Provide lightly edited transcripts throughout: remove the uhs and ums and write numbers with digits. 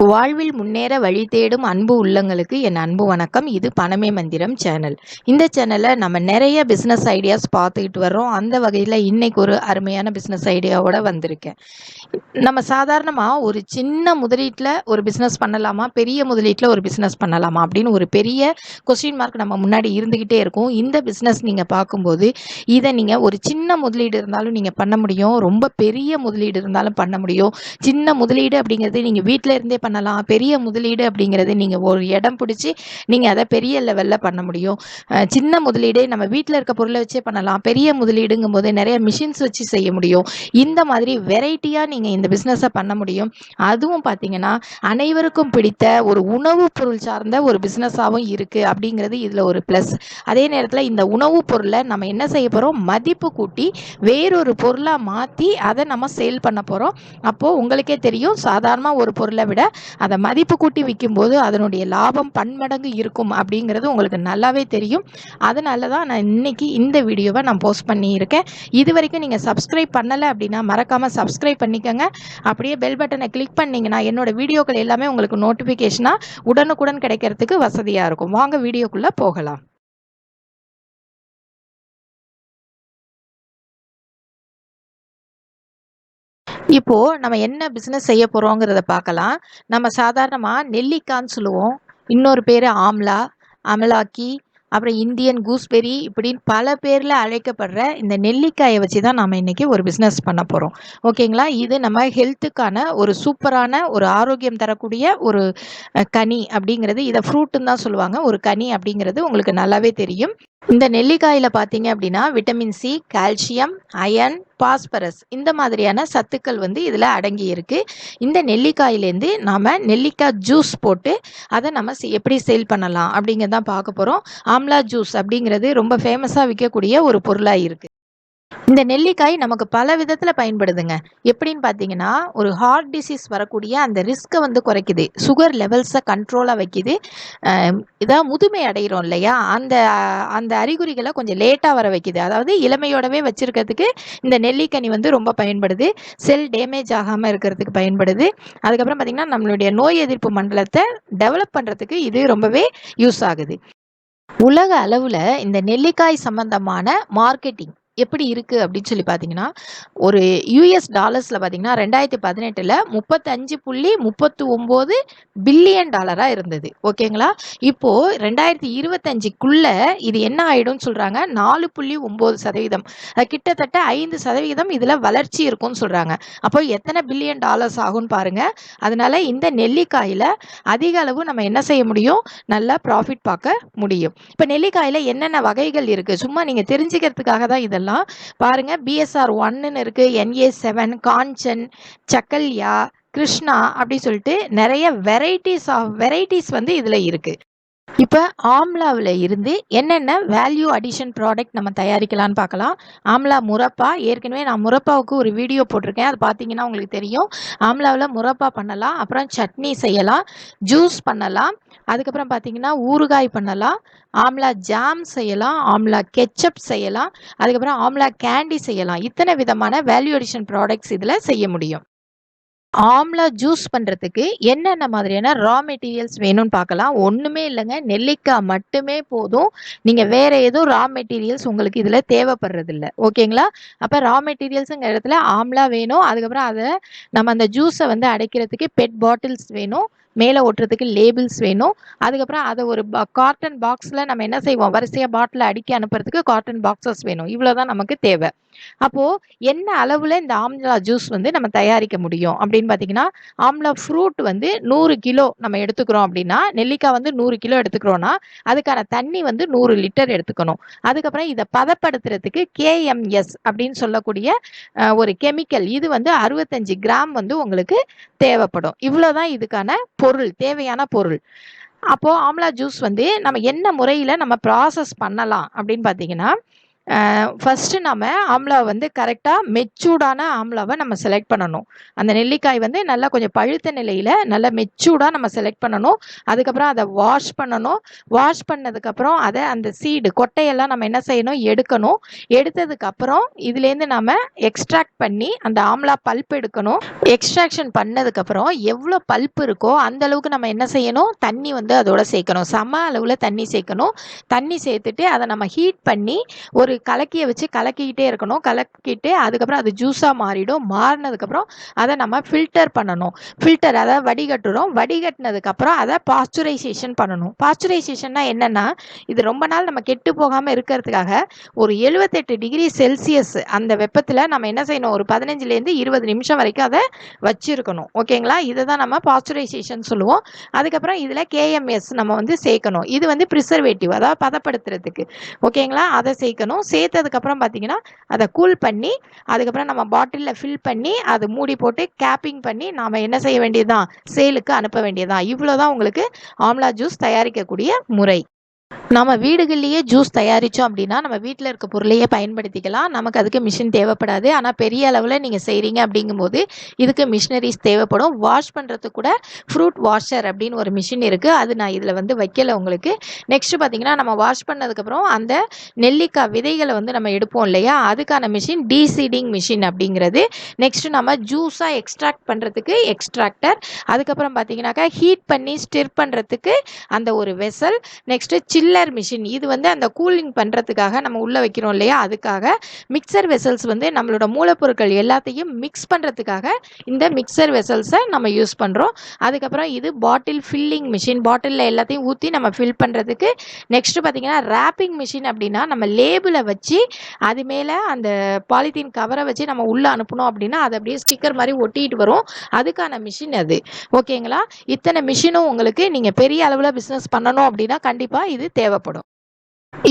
வாழ்வில் முன்னேற வழி தேடும் அன்பு உள்ளங்களுக்கு என் அன்பு வணக்கம். இது பணமே மந்திரம் சேனல். இந்த சேனலில் நம்ம நிறைய பிஸ்னஸ் ஐடியாஸ் பார்த்துக்கிட்டு வர்றோம். அந்த வகையில் இன்னைக்கு ஒரு அருமையான பிஸ்னஸ் ஐடியாவோட வந்திருக்கேன். நம்ம சாதாரணமாக ஒரு சின்ன முதலீட்டில் ஒரு பிஸ்னஸ் பண்ணலாமா, பெரிய முதலீட்டில் ஒரு பிஸ்னஸ் பண்ணலாமா அப்படின்னு ஒரு பெரிய கொஸ்டின் மார்க் நம்ம முன்னாடி இருந்துக்கிட்டே இருக்கும். இந்த பிஸ்னஸ் நீங்கள் பார்க்கும்போது இதை நீங்கள் ஒரு சின்ன முதலீடு இருந்தாலும் நீங்கள் பண்ண முடியும், ரொம்ப பெரிய முதலீடு இருந்தாலும் பண்ண முடியும். சின்ன முதலீடு அப்படிங்கிறது நீங்கள் வீட்டில் இருந்தே பண்ணலாம். பெரிய முதலீடு அப்படிங்கிறது நீங்கள் ஒரு இடம் பிடிச்சி நீங்கள் அதை பெரிய லெவலில் பண்ண முடியும். சின்ன முதலீடு நம்ம வீட்டில் இருக்க பொருளை வச்சே பண்ணலாம். பெரிய முதலீடுங்கும் போது நிறைய மிஷின்ஸ் வச்சு செய்ய முடியும். இந்த மாதிரி வெரைட்டியாக நீங்கள் இந்த பிஸ்னஸை பண்ண முடியும். அதுவும் பார்த்தீங்கன்னா அனைவருக்கும் பிடித்த ஒரு உணவுப் பொருள் சார்ந்த ஒரு பிஸ்னஸாகவும் இருக்குது அப்படிங்கிறது இதில் ஒரு ப்ளஸ். அதே நேரத்தில் இந்த உணவுப் பொருளை நம்ம என்ன செய்ய போகிறோம், மதிப்பு கூட்டி வேறொரு பொருளாக மாற்றி அதை நம்ம சேல் பண்ண போகிறோம். அப்போது உங்களுக்கே தெரியும், சாதாரணமாக ஒரு பொருளை விட அதை மதிப்பு கூட்டி விற்கும்போது அதனுடைய லாபம் பன்மடங்கு இருக்கும் அப்படிங்கிறது உங்களுக்கு நல்லாவே தெரியும். அதனால தான் நான் இன்னைக்கு இந்த வீடியோவை நான் போஸ்ட் பண்ணியிருக்கேன். இது வரைக்கும் நீங்கள் சப்ஸ்கிரைப் பண்ணலை அப்படின்னா மறக்காமல் சப்ஸ்கிரைப் பண்ணிக்கோங்க. அப்படியே பெல் பட்டனை கிளிக் பண்ணிங்கன்னா என்னோட வீடியோக்கள் எல்லாமே உங்களுக்கு நோட்டிஃபிகேஷனாக உடனுக்குடன் கிடைக்கிறதுக்கு வசதியாக இருக்கும். வாங்க வீடியோக்குள்ளே போகலாம். இப்போ நம்ம என்ன பிஸ்னஸ் செய்ய போகிறோங்கிறத பார்க்கலாம். நம்ம சாதாரணமாக நெல்லிக்கான்னு சொல்லுவோம், இன்னொரு பேர் ஆம்லா, அமலாக்கி, அப்புறம் இந்தியன் கூஸ்பெரி, இப்படின்னு பல பேரில் அழைக்கப்படுற இந்த நெல்லிக்காயை வச்சு தான் நம்ம இன்றைக்கி ஒரு பிஸ்னஸ் பண்ண போகிறோம். ஓகேங்களா? இது நம்ம ஹெல்த்துக்கான ஒரு சூப்பரான ஒரு ஆரோக்கியம் தரக்கூடிய ஒரு கனி அப்படிங்கிறது, இதை ஃப்ரூட்டுன்னு தான் சொல்லுவாங்க. ஒரு கனி அப்படிங்கிறது உங்களுக்கு நல்லாவே தெரியும். இந்த நெல்லிக்காயில் பார்த்தீங்க அப்படின்னா vitamin C, calcium, iron, phosphorus இந்த மாதிரியான சத்துக்கள் இதில் அடங்கி இருக்குது. இந்த நெல்லிக்காயிலேருந்து நாம் நெல்லிக்காய் ஜூஸ் போட்டு அதை நம்ம எப்படி சேல் பண்ணலாம் அப்படிங்கிறதான் பார்க்க போகிறோம். ஆம்லா ஜூஸ் அப்படிங்கிறது ரொம்ப ஃபேமஸாக விற்கக்கூடிய ஒரு பொருளாக இருக்குது. இந்த நெல்லிக்காய் நமக்கு பல விதத்தில் பயன்படுதுங்க. எப்படின்னு பார்த்தீங்கன்னா, ஒரு ஹார்ட் டிசீஸ் வரக்கூடிய அந்த ரிஸ்க்கை குறைக்குது, சுகர் லெவல்ஸை கண்ட்ரோலாக வைக்குது. இதாக முதுமை அடைகிறோம் இல்லையா, அந்த அந்த அறிகுறிகளை கொஞ்சம் லேட்டாக வர வைக்குது. அதாவது இளமையோடவே வச்சுருக்கிறதுக்கு இந்த நெல்லிக்கனி ரொம்ப பயன்படுது. செல் டேமேஜ் ஆகாமல் இருக்கிறதுக்கு பயன்படுது. அதுக்கப்புறம் பார்த்திங்கன்னா நம்மளுடைய நோய் எதிர்ப்பு மண்டலத்தை டெவலப் பண்ணுறதுக்கு இது ரொம்பவே யூஸ் ஆகுது. உலக அளவில் இந்த நெல்லிக்காய் சம்பந்தமான மார்க்கெட்டிங் எப்படி இருக்குது அப்படின்னு சொல்லி பார்த்தீங்கன்னா, ஒரு யூஎஸ் டாலர்ஸில் பார்த்தீங்கன்னா 2018 $35.39 பில்லியன் இருந்தது. ஓகேங்களா? இப்போது 2025க்குள்ளே இது என்ன ஆகிடும்னு சொல்கிறாங்க, 4.9%, கிட்டத்தட்ட 5% இதில் வளர்ச்சி இருக்கும்னு சொல்கிறாங்க. அப்போ எத்தனை பில்லியன் டாலர்ஸ் ஆகும்னு பாருங்கள். அதனால் இந்த நெல்லிக்காயில் அதிக அளவு நம்ம என்ன செய்ய முடியும், நல்லா ப்ராஃபிட் பார்க்க முடியும். இப்போ நெல்லிக்காயில் என்னென்ன வகைகள் இருக்குது சும்மா நீங்கள் தெரிஞ்சுக்கிறதுக்காக தான் இதெல்லாம் பாருங்க. BSR 1 இருக்கு, NA7, காஞ்சன், சக்கல்யா, கிருஷ்ணா அப்படி சொல்லிட்டு நிறைய வெரைட்டிஸ் இதுல இருக்கு. இப்போ ஆம்லாவில் இருந்து என்னென்ன வேல்யூ அடிஷன் ப்ராடக்ட் நம்ம தயாரிக்கலான்னு பார்க்கலாம். ஆம்லா முரப்பா, ஏற்கனவே நான் முரப்பாவுக்கு ஒரு வீடியோ போட்டிருக்கேன், அது பார்த்தீங்கன்னா உங்களுக்கு தெரியும். ஆம்லாவில் முரப்பா பண்ணலாம், அப்புறம் சட்னி செய்யலாம், ஜூஸ் பண்ணலாம், அதுக்கப்புறம் பார்த்தீங்கன்னா ஊறுகாய் பண்ணலாம், ஆம்லா ஜாம் செய்யலாம், ஆம்லா கெச்சப் செய்யலாம், அதுக்கப்புறம் ஆம்லா கேண்டி செய்யலாம். இத்தனை விதமான வேல்யூ அடிஷன் ப்ராடக்ட்ஸ் இதில் செய்ய முடியும். ஆம்லா ஜூஸ் பண்ணுறதுக்கு என்னென்ன மாதிரியான ரா மெட்டீரியல்ஸ் வேணும்னு பார்க்கலாம். ஒன்றுமே இல்லைங்க, நெல்லிக்காய் மட்டுமே போதும். நீங்கள் வேறு எதுவும் ரா மெட்டீரியல்ஸ் உங்களுக்கு இதில் தேவைப்படுறதில்ல. ஓகேங்களா? அப்போ ரா மெட்டீரியல்ஸுங்கிற இடத்துல ஆம்லா வேணும். அதுக்கப்புறம் அதை நம்ம அந்த ஜூஸை அடைக்கிறதுக்கு பெட் பாட்டில்ஸ் வேணும், மேலே ஒட்டுறதுக்கு லேபிள்ஸ் வேணும். அதுக்கப்புறம் அதை ஒரு காட்டன் பாக்ஸில் நம்ம என்ன செய்வோம், வரிசையாக பாட்டில் அடுக்கி அனுப்புறதுக்கு காட்டன் பாக்ஸஸ் வேணும். இவ்வளோ தான் நமக்கு தேவை. அப்போது என்ன அளவில் இந்த ஆம்லா ஜூஸ் நம்ம தயாரிக்க முடியும் அப்படின்னு பார்த்தீங்கன்னா, ஆம்லா ஃப்ரூட் 100 கிலோ நம்ம எடுத்துக்கிறோம் அப்படின்னா, நெல்லிக்காய் 100 கிலோ எடுத்துக்கிறோன்னா அதுக்கான தண்ணி 100 லிட்டர் எடுத்துக்கணும். அதுக்கப்புறம் இதை பதப்படுத்துறதுக்கு KMS அப்படின்னு சொல்லக்கூடிய ஒரு கெமிக்கல், இது 65 கிராம் உங்களுக்கு தேவைப்படும். இவ்வளோதான் இதுக்கான பொருள், தேவையான பொருள். அப்போது ஆம்லா ஜூஸ் நம்ம என்ன முறையில் நம்ம ப்ராசஸ் பண்ணலாம் அப்படின்னு பார்த்தீங்கன்னா, ஃபஸ்ட்டு நம்ம ஆம்லா வந்து கரெக்டாக மெச்சூர்டான ஆம்லாவை நம்ம செலக்ட் பண்ணணும். அந்த நெல்லிக்காய் வந்து நல்லா கொஞ்சம் பழுத்த நிலையில் நல்லா மெச்சூர்டாக நம்ம செலக்ட் பண்ணணும். அதுக்கப்புறம் அதை வாஷ் பண்ணணும். வாஷ் பண்ணதுக்கப்புறம் அதை அந்த சீடு கொட்டையெல்லாம் நம்ம என்ன செய்யணும், எடுக்கணும். எடுத்ததுக்கப்புறம் இதுலேருந்து நம்ம எக்ஸ்ட்ராக்ட் பண்ணி அந்த ஆம்லா பல்ப் எடுக்கணும். எக்ஸ்ட்ராக்ஷன் பண்ணதுக்கப்புறம் எவ்வளோ பல்ப் இருக்கோ அந்த அளவுக்கு நம்ம என்ன செய்யணும், தண்ணி வந்து அதோட சேர்க்கணும். சம அளவில் தண்ணி சேர்க்கணும். தண்ணி சேர்த்துட்டு அதை நம்ம ஹீட் பண்ணி ஒரு கலக்கியை வச்சு கலக்கிக்கிட்டே இருக்கணும். கலக்கிட்டு அதுக்கப்புறம் அது ஜூஸாக மாறிடும். மாறினதுக்கப்புறம் அதை நம்ம ஃபில்டர் பண்ணணும். ஃபில்டர் அதாவது வடிகட்டுறோம். வடிகட்டினதுக்கப்புறம் அதை பாஸ்சுரைசேஷன் பண்ணணும். பாஸ்சுரைசேஷன்னா என்னென்னா, இது ரொம்ப நாள் நம்ம கெட்டு போகாமல் இருக்கிறதுக்காக ஒரு 78 டிகிரி செல்சியஸ் அந்த வெப்பத்தில் நம்ம என்ன செய்யணும், ஒரு 15லேருந்து 20 நிமிஷம் வரைக்கும் அதை வச்சுருக்கணும். ஓகேங்களா, இதை தான் நம்ம பாஸ்சுரைசேஷன் சொல்லுவோம். அதுக்கப்புறம் இதில் கேஎம்எஸ் நம்ம வந்து சேர்க்கணும். இது வந்து ப்ரிசர்வேட்டிவ், அதாவது பதப்படுத்துறதுக்கு. ஓகேங்களா, அதை சேர்க்கணும். சேர்த்ததுக்கப்புறம் பார்த்தீங்கன்னா அதை கூல் பண்ணி அதுக்கப்புறம் நம்ம பாட்டிலில் ஃபில் பண்ணி அதை மூடி போட்டு கேப்பிங் பண்ணி நாம் என்ன செய்ய வேண்டியதுதான், சேலுக்கு அனுப்ப வேண்டியதுதான். இவ்வளோதான் உங்களுக்கு ஆம்லா ஜூஸ் தயாரிக்கக்கூடிய முறை. நம்ம வீடுகள்லேயே ஜூஸ் தயாரித்தோம் அப்படின்னா நம்ம வீட்டில் இருக்க பொருளையே பயன்படுத்திக்கலாம். நமக்கு அதுக்கு மிஷின் தேவைப்படாது. ஆனால் பெரிய அளவில் நீங்கள் செய்கிறீங்க அப்படிங்கும்போது இதுக்கு மிஷினரிஸ் தேவைப்படும். வாஷ் பண்ணுறதுக்கு கூட ஃப்ரூட் வாஷர் அப்படின்னு ஒரு மிஷின் இருக்குது. அது நான் இதில் வந்து வைக்கல உங்களுக்கு. நெக்ஸ்ட்டு பார்த்தீங்கன்னா, நம்ம வாஷ் பண்ணதுக்கப்புறம் அந்த நெல்லிக்காய் விதைகளை வந்து நம்ம எடுப்போம் இல்லையா, அதுக்கான மிஷின் டீசீடிங் மிஷின் அப்படிங்கிறது. நெக்ஸ்ட்டு நம்ம ஜூஸாக எக்ஸ்ட்ராக்ட் பண்ணுறதுக்கு எக்ஸ்ட்ராக்டர். அதுக்கப்புறம் பார்த்தீங்கன்னாக்கா ஹீட் பண்ணி ஸ்டிர் பண்ணுறதுக்கு அந்த ஒரு வெசல். நெக்ஸ்ட்டு சில்லர் மிஷின், இது வந்து அந்த கூலிங் பண்ணுறதுக்காக நம்ம உள்ளே வைக்கிறோம் இல்லையா, அதுக்காக. மிக்சர் வெசல்ஸ் வந்து நம்மளோட மூலப்பொருட்கள் எல்லாத்தையும் மிக்ஸ் பண்ணுறதுக்காக இந்த மிக்சர் வெசல்ஸை நம்ம யூஸ் பண்ணுறோம். அதுக்கப்புறம் இது பாட்டில் ஃபில்லிங் மிஷின், பாட்டிலில் எல்லாத்தையும் ஊற்றி நம்ம ஃபில் பண்ணுறதுக்கு. நெக்ஸ்ட்டு பார்த்திங்கன்னா ரேப்பிங் மிஷின், அப்படின்னா நம்ம லேபிளை வச்சு அது மேலே அந்த பாலித்தீன் கவரை வச்சு நம்ம உள்ளே அனுப்பணும் அப்படின்னா அது அப்படியே ஸ்டிக்கர் மாதிரி ஒட்டிட்டு வரும். அதுக்கான மிஷின் அது. ஓகேங்களா, இத்தனை மிஷினும் உங்களுக்கு நீங்கள் பெரிய அளவில் பிஸ்னஸ் பண்ணணும் அப்படின்னா கண்டிப்பாக இது தேவைப்படும்.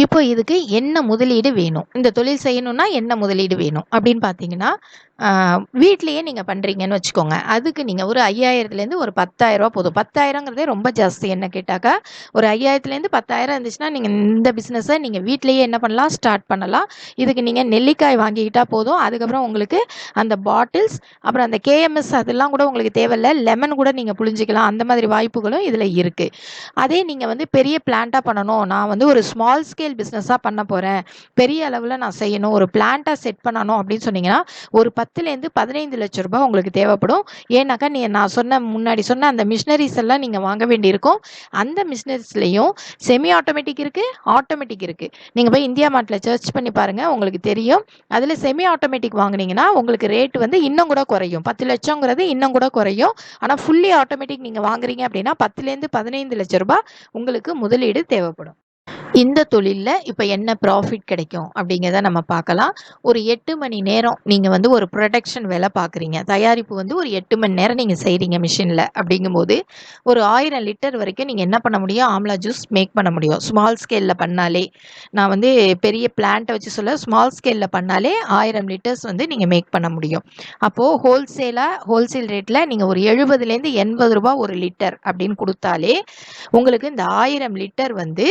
இப்போ இதுக்கு என்ன முதலீடு வேணும், இந்த தொழில் செய்யணும்னா என்ன முதலீடு வேணும் அப்படின்னு பார்த்தீங்கன்னா, வீட்லேயே நீங்கள் பண்ணுறீங்கன்னு வச்சுக்கோங்க. அதுக்கு நீங்கள் ஒரு 5000லேருந்து ஒரு 10,000 போதும். 10,000ங்கிறதே ரொம்ப ஜாஸ்தி என்ன கேட்டாக்கா. ஒரு 5000லேருந்து 10,000 இருந்துச்சுன்னா நீங்கள் இந்த பிஸ்னஸை நீங்கள் வீட்லேயே என்ன பண்ணலாம், ஸ்டார்ட் பண்ணலாம். இதுக்கு நீங்கள் நெல்லிக்காய் வாங்கிக்கிட்டால் போதும். அதுக்கப்புறம் உங்களுக்கு அந்த பாட்டில்ஸ், அப்புறம் அந்த கேஎம்எஸ் அதெல்லாம் கூட உங்களுக்கு தேவையில்லை. லெமன் கூட நீங்கள் புழிஞ்சிக்கலாம். அந்த மாதிரி வாய்ப்புகளும் இதில் இருக்குது. அதே நீங்கள் வந்து பெரிய பிளான்ட்டாக பண்ணணும், நான் வந்து ஒரு ஸ்மால் ஸ்கேல் பிஸ்னஸாக பண்ண போகிறேன், பெரிய அளவில் நான் செய்யணும், ஒரு பிளான்ட்டாக செட் பண்ணணும் அப்படின்னு சொன்னீங்கன்னா ஒரு 10லேருந்து 15 லட்சம் ரூபாய் உங்களுக்கு தேவைப்படும். ஏன்னாக்கா நான் முன்னாடி சொன்ன அந்த மிஷினரிஸ் எல்லாம் நீங்கள் வாங்க வேண்டியிருக்கும். அந்த மிஷினரிஸ்லையும் செமி ஆட்டோமேட்டிக் இருக்குது, ஆட்டோமேட்டிக் இருக்குது. நீங்கள் போய் இந்தியா மார்ட்டில் சர்ச் பண்ணி பாருங்கள், உங்களுக்கு தெரியும். அதில் செமி ஆட்டோமேட்டிக் வாங்கினீங்கன்னா உங்களுக்கு ரேட் வந்து இன்னும் கூட குறையும். 10 லட்சங்கிறது இன்னும் கூட குறையும். ஆனால் ஃபுல்லி ஆட்டோமேட்டிக் நீங்கள் வாங்குறீங்க அப்படின்னா 10லேருந்து 15 லட்சம் ரூபாய் உங்களுக்கு முதலீடு தேவைப்படும். இந்த தொழிலில் இப்போ என்ன ப்ராஃபிட் கிடைக்கும் அப்படிங்கிறத நம்ம பார்க்கலாம். ஒரு 8 மணி நேரம் நீங்கள் வந்து ஒரு ப்ரொடக்ஷன் வேலை பார்க்குறீங்க. தயாரிப்பு வந்து ஒரு 8 மணி நேரம் நீங்கள் செய்கிறீங்க மிஷினில். அப்படிங்கும்போது ஒரு 1000 லிட்டர் வரைக்கும் நீங்கள் என்ன பண்ண முடியும், ஆம்லா ஜூஸ் மேக் பண்ண முடியும். ஸ்மால் ஸ்கேலில் பண்ணாலே, நான் வந்து பெரிய பிளான்ட்டை வச்சு சொல்ல, ஸ்மால் ஸ்கேலில் பண்ணாலே 1000 லிட்டர்ஸ் வந்து நீங்கள் மேக் பண்ண முடியும். அப்போது ஹோல்சேல் ரேட்டில் நீங்கள் ஒரு 70லேருந்து 80 ரூபா ஒரு லிட்டர் அப்படின்னு கொடுத்தாலே உங்களுக்கு இந்த 1000 லிட்டர் வந்து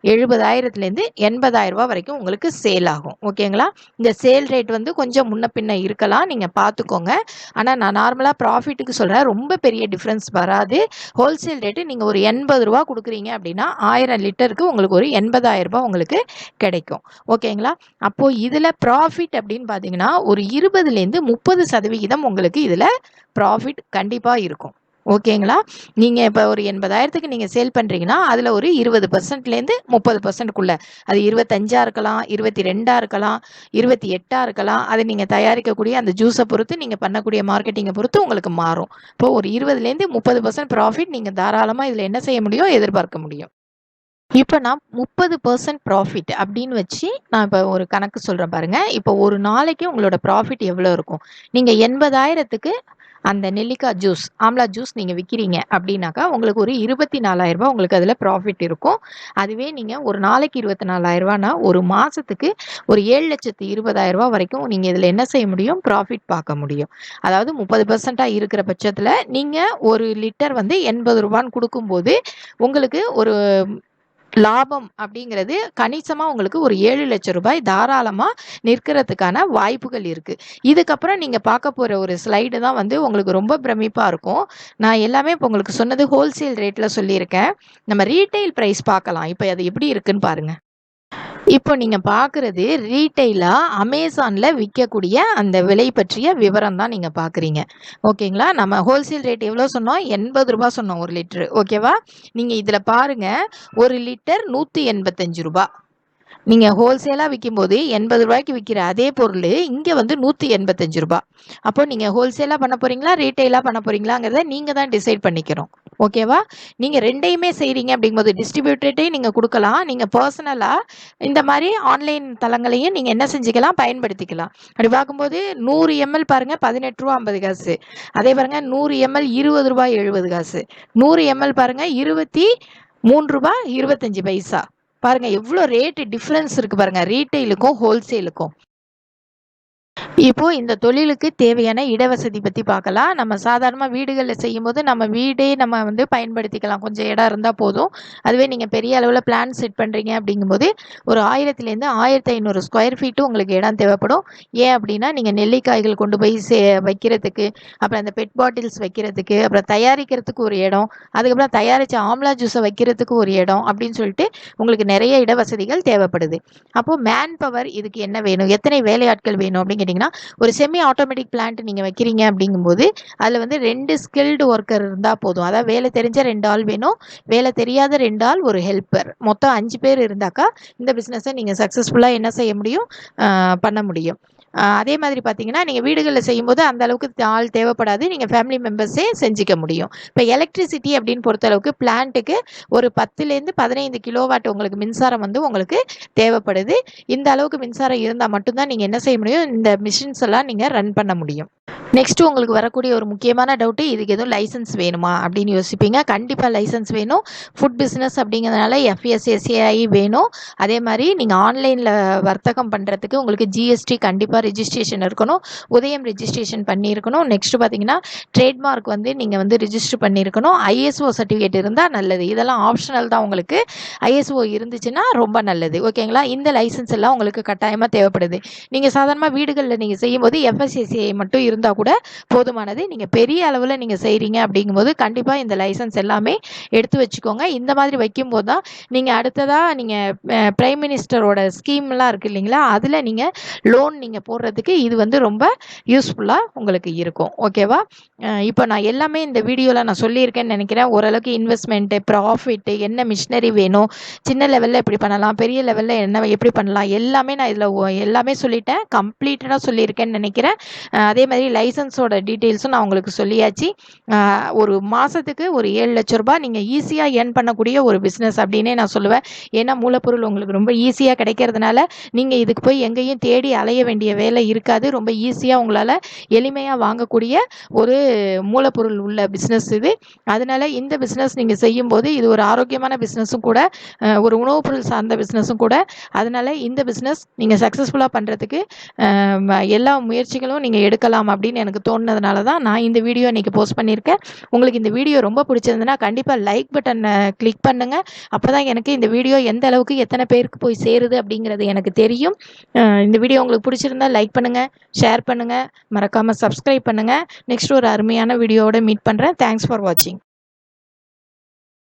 70,000லேருந்து 80,000 ரூபா வரைக்கும் உங்களுக்கு சேல் ஆகும். ஓகேங்களா, இந்த சேல் ரேட் வந்து கொஞ்சம் முன்ன பின்ன இருக்கலாம், நீங்கள் பார்த்துக்கோங்க. ஆனால் நான் நார்மலாக ப்ராஃபிட்டுக்கு சொல்கிறேன், ரொம்ப பெரிய டிஃப்ரென்ஸ் வராது. ஹோல்சேல் ரேட்டு நீங்கள் ஒரு 80 ரூபா கொடுக்குறீங்க அப்படின்னா 1000 லிட்டருக்கு உங்களுக்கு ஒரு 80,000 ரூபா உங்களுக்கு கிடைக்கும். ஓகேங்களா, அப்போது இதில் ப்ராஃபிட் அப்படின்னு பார்த்தீங்கன்னா ஒரு 20லேருந்து 30% உங்களுக்கு இதில் ப்ராஃபிட் கண்டிப்பாக இருக்கும். ஓகேங்களா, நீங்கள் இப்போ ஒரு 80,000க்கு நீங்கள் சேல் பண்ணுறீங்கன்னா அதில் ஒரு 20%லேருந்து 30%க்குள்ளே, அது 25 இருக்கலாம், 22 இருக்கலாம், 28 இருக்கலாம். அது நீங்கள் தயாரிக்கக்கூடிய அந்த ஜூஸை பொறுத்து, நீங்கள் பண்ணக்கூடிய மார்க்கெட்டிங்கை பொறுத்து உங்களுக்கு மாறும். இப்போ ஒரு 20லேருந்து 30% ப்ராஃபிட் நீங்கள் தாராளமாக இதில் என்ன செய்ய முடியும், எதிர்பார்க்க முடியும். இப்போ நான் 30% ப்ராஃபிட் அப்படின்னு வச்சு நான் இப்போ ஒரு கணக்கு சொல்கிறேன் பாருங்கள். இப்போ ஒரு நாளைக்கு உங்களோட ப்ராஃபிட் எவ்வளோ இருக்கும், நீங்கள் 80,000க்கு அந்த நெல்லிக்காய் ஜூஸ், ஆம்லா ஜூஸ் நீங்கள் விற்கிறீங்க அப்படின்னாக்கா உங்களுக்கு ஒரு 24,000 ரூபாய் உங்களுக்கு அதில் ப்ராஃபிட் இருக்கும். அதுவே நீங்கள் ஒரு நாளைக்கு 24,000 ரூபானா ஒரு மாதத்துக்கு ஒரு 7,20,000 ரூபாய் வரைக்கும் நீங்கள் இதில் என்ன செய்ய முடியும், ப்ராஃபிட் பார்க்க முடியும். அதாவது 30% இருக்கிற பட்சத்தில் நீங்கள் ஒரு லிட்டர் வந்து 80 ரூபான்னு கொடுக்கும்போது உங்களுக்கு ஒரு லாபம் அப்படிங்கிறது கணிசமா உங்களுக்கு ஒரு 7 லட்சம் ரூபாய் தாராளமா நிற்கிறதுக்கான வாய்ப்புகள் இருக்கு. இதுக்கப்புறம் நீங்க பார்க்க போற ஒரு ஸ்லைடு தான் வந்து உங்களுக்கு ரொம்ப பிரமிப்பா இருக்கும். நான் எல்லாமே இப்போ உங்களுக்கு சொன்னது ஹோல்சேல் ரேட்ல சொல்லியிருக்கேன். நம்ம ரீட்டைல் பிரைஸ் பார்க்கலாம். இப்போ அது எப்படி இருக்குன்னு பாருங்க. இப்போ நீங்க பார்க்குறது ரீட்டெயிலா அமேசான்ல விற்கக்கூடிய அந்த விலை பற்றிய விவரம் தான் நீங்க பார்க்குறீங்க. ஓகேங்களா? நம்ம ஹோல்சேல் ரேட் எவ்வளோ சொன்னோம்? ரூ. 80 சொன்னோம் 1 லிட்டரு. ஓகேவா? நீங்க இதில பாருங்க 1 லிட்டர் ரூ. 185. நீங்க ஹோல்சேலா விக்கும்போது ரூ. 80க்கு விக்கிற அதே பொருள் இங்க வந்து ரூ. 185. அப்போ நீங்க ஹோல்சேலா பண்ண போறீங்களா, ரீட்டெயிலா பண்ண போறீங்களாங்கிறத நீங்க தான் டிசைட் பண்ணிக்கணும். ஓகேவா? நீங்க 2யுமே செய்றீங்க அப்படிங்கும்போது டிஸ்ட்ரிபியூட்டர்ட்டயும் நீங்க குடுக்கலாம். நீங்க பர்சனலா இந்த மாரி ஆன்லைன் தளங்களையும் நீங்க என்ன செஞ்சுக்கலாம், பயன்படுத்திக்கலாம். அப்படி பார்க்கும்போது 100 எம்எல் பாருங்க ரூ. 18.50. அதே பாருங்க 100 எம்எல் ரூ. 20.70. 100 எம்எல் பாருங்க ரூ. 23.25. பாருங்க எவ்வளோ ரேட் டிஃபரன்ஸ் இருக்கு பாருங்க ரீட்டெயிலுக்கும் ஹோல்சேலுக்கும். இப்போ இந்த தொழிலுக்கு தேவையான இடவசதி பற்றி பார்க்கலாம். நம்ம சாதாரணமாக வீடுகளில் செய்யும்போது நம்ம வீடே நம்ம வந்து பயன்படுத்திக்கலாம். கொஞ்சம் இடம் இருந்தால் போதும். அதுவே நீங்கள் பெரிய அளவில் பிளான் செட் பண்ணுறீங்க அப்படிங்கும்போது ஒரு 1000லேருந்து 1500 ஸ்கொயர் ஃபீட்டும் உங்களுக்கு இடம் தேவைப்படும். ஏன் அப்படின்னா நீங்கள் நெல்லிக்காய்கள் கொண்டு போய் வைக்கிறதுக்கு, அப்புறம் அந்த பெட் பாட்டில்ஸ் வைக்கிறதுக்கு, அப்புறம் தயாரிக்கிறதுக்கு ஒரு இடம், அதுக்கப்புறம் தயாரித்த ஆம்லா ஜூஸை வைக்கிறதுக்கு ஒரு இடம் அப்படின்னு சொல்லிட்டு உங்களுக்கு நிறைய இடவசதிகள் தேவைப்படுது. அப்போது மேன் பவர் இதுக்கு என்ன வேணும், எத்தனை வேலையாட்கள் வேணும் அப்படின்னு கேட்டிங்கன்னா, ஒரு செமி ஆட்டோமேட்டிக் பிளான்ட் நீங்கள் வைக்கிறீங்க அப்படிங்கும்போது அதில் வந்து 2 ஸ்கில்டு ஒர்க்கர் இருந்தால் போதும். அதாவது வேலை தெரிஞ்ச 2 ஆள் வேணும், வேலை தெரியாத 2 ஆள், ஒரு ஹெல்ப்பர், மொத்தம் 5 பேர் இருந்தாக்கா இந்த பிஸ்னஸை நீங்கள் சக்ஸஸ்ஃபுல்லாக என்ன செய்ய முடியும், பண்ண முடியும். அதே மாதிரி பார்த்தீங்கன்னா நீங்கள் வீடுகளில் செய்யும்போது அந்த அளவுக்கு ஆள் தேவைப்படாது. நீங்கள் ஃபேமிலி மெம்பர்ஸே செஞ்சுக்க முடியும். இப்போ எலக்ட்ரிசிட்டி அப்படின்னு பொறுத்தளவுக்கு பிளான்ட்டுக்கு ஒரு 10லேருந்து 15 கிலோவாட் உங்களுக்கு மின்சாரம் வந்து உங்களுக்கு தேவைப்படுது. இந்த அளவுக்கு மின்சாரம் இருந்தால் மட்டும்தான் நீங்கள் என்ன செய்ய முடியும், இந்த மிஷின்ஸ் எல்லாம் நீங்கள் ரன் பண்ண முடியும். நெக்ஸ்ட் உங்களுக்கு வரக்கூடிய ஒரு முக்கியமான டவுட்டு, இதுக்கு எதுவும் லைசன்ஸ் வேணுமா அப்படின்னு யோசிப்பீங்க. கண்டிப்பாக லைசன்ஸ் வேணும். ஃபுட் பிஸ்னஸ் அப்படிங்கிறதுனால எஃப்எஸ்எஸ்ஏஐ வேணும். அதே மாதிரி நீங்கள் ஆன்லைனில் வர்த்தகம் பண்ணுறதுக்கு உங்களுக்கு ஜிஎஸ்டி கண்டிப்பாக ரிஜிஸ்ட்ரேஷன் இருக்கணும். உதயம் ரிஜிஸ்ட்ரேஷன் பண்ணியிருக்கணும். நெக்ஸ்ட் பார்த்தீங்கன்னா ட்ரேட்மார்க் வந்து நீங்கள் வந்து ரிஜிஸ்டர் பண்ணியிருக்கணும். ஐஎஸ்ஓ சர்டிஃபிகேட் இருந்தால் நல்லது. இதெல்லாம் ஆப்ஷனல் தான். உங்களுக்கு ஐஎஸ்ஓ இருந்துச்சுன்னா ரொம்ப நல்லது. ஓகேங்களா? இந்த லைசன்ஸ் எல்லாம் உங்களுக்கு கட்டாயமாக தேவைப்படுது. நீங்கள் சாதாரணமாக வீடுகளில் நீங்கள் செய்யும்போது எஃப்எஸ்எஸ்ஏஐ மட்டும் இருந்தால் கூட போதுமானது. நீங்கள் பெரிய அளவில் நீங்கள் செய்கிறீங்க அப்படிங்கும்போது கண்டிப்பாக இந்த லைசன்ஸ் எல்லாமே எடுத்து வச்சுக்கோங்க. இந்த மாதிரி வைக்கும்போது தான் நீங்கள் அடுத்ததாக நீங்கள் பிரைம் மினிஸ்டரோட ஸ்கீம்லாம் இருக்குது இல்லைங்களா, அதில் நீங்கள் லோன் நீங்கள் போடுறதுக்கு இது வந்து ரொம்ப யூஸ்ஃபுல்லாக உங்களுக்கு இருக்கும். ஓகேவா? இப்போ நான் எல்லாமே இந்த வீடியோவில் நான் சொல்லியிருக்கேன்னு நினைக்கிறேன். ஓரளவுக்கு இன்வெஸ்ட்மெண்ட்டு, ப்ராஃபிட்டு, என்ன மிஷினரி வேணும், சின்ன லெவலில் எப்படி பண்ணலாம், பெரிய லெவலில் என்ன எப்படி பண்ணலாம், எல்லாமே நான் இதில் எல்லாமே சொல்லிட்டேன். கம்ப்ளீட்டடாக சொல்லியிருக்கேன்னு நினைக்கிறேன். அதே மாதிரி லைசன்ஸோட டீட்டெயில்ஸும் நான் உங்களுக்கு சொல்லியாச்சு. ஒரு மாதத்துக்கு ஒரு 7 லட்ச ரூபாய் நீங்கள் ஈஸியாக ஏர்ன் பண்ணக்கூடிய ஒரு பிஸ்னஸ் அப்படின்னே நான் சொல்லுவேன். ஏன்னா மூலப்பொருள் உங்களுக்கு ரொம்ப ஈஸியாக கிடைக்கிறதுனால நீங்கள் இதுக்கு போய் எங்கேயும் தேடி அலைய வேண்டிய வேலை இருக்காது. ரொம்ப ஈஸியாக உங்களால் எளிமையாக வாங்கக்கூடிய ஒரு மூலப்பொருள் உள்ள பிஸ்னஸ் இது. அதனால் இந்த பிஸ்னஸ் நீங்கள் செய்யும்போது இது ஒரு ஆரோக்கியமான பிஸ்னஸும் கூட, ஒரு உணவுப் பொருள் சார்ந்த பிஸ்னஸும் கூட. அதனால் இந்த பிஸ்னஸ் நீங்கள் சக்ஸஸ்ஃபுல்லாக பண்ணுறதுக்கு எல்லா முயற்சிகளும் நீங்கள் எடுக்கலாம் அப்படின்னு எனக்கு தோணுனதுனால தான் நான் இந்த வீடியோ இன்றைக்கி போஸ்ட் பண்ணியிருக்கேன். உங்களுக்கு இந்த வீடியோ ரொம்ப பிடிச்சிருந்ததுன்னா கண்டிப்பாக லைக் பட்டனை கிளிக் பண்ணுங்கள். அப்போ தான் எனக்கு இந்த வீடியோ எந்த அளவுக்கு எத்தனை பேருக்கு போய் சேருது அப்படிங்கிறது எனக்கு தெரியும். இந்த வீடியோ உங்களுக்கு பிடிச்சிருந்தா லைக் பண்ணுங்கள், ஷேர் பண்ணுங்கள், மறக்காமல் சப்ஸ்கிரைப் பண்ணுங்கள். நெக்ஸ்ட் ஒரு அருமையான வீடியோவோட மீட் பண்ணுறேன். தேங்க்ஸ் ஃபார் வாட்சிங்.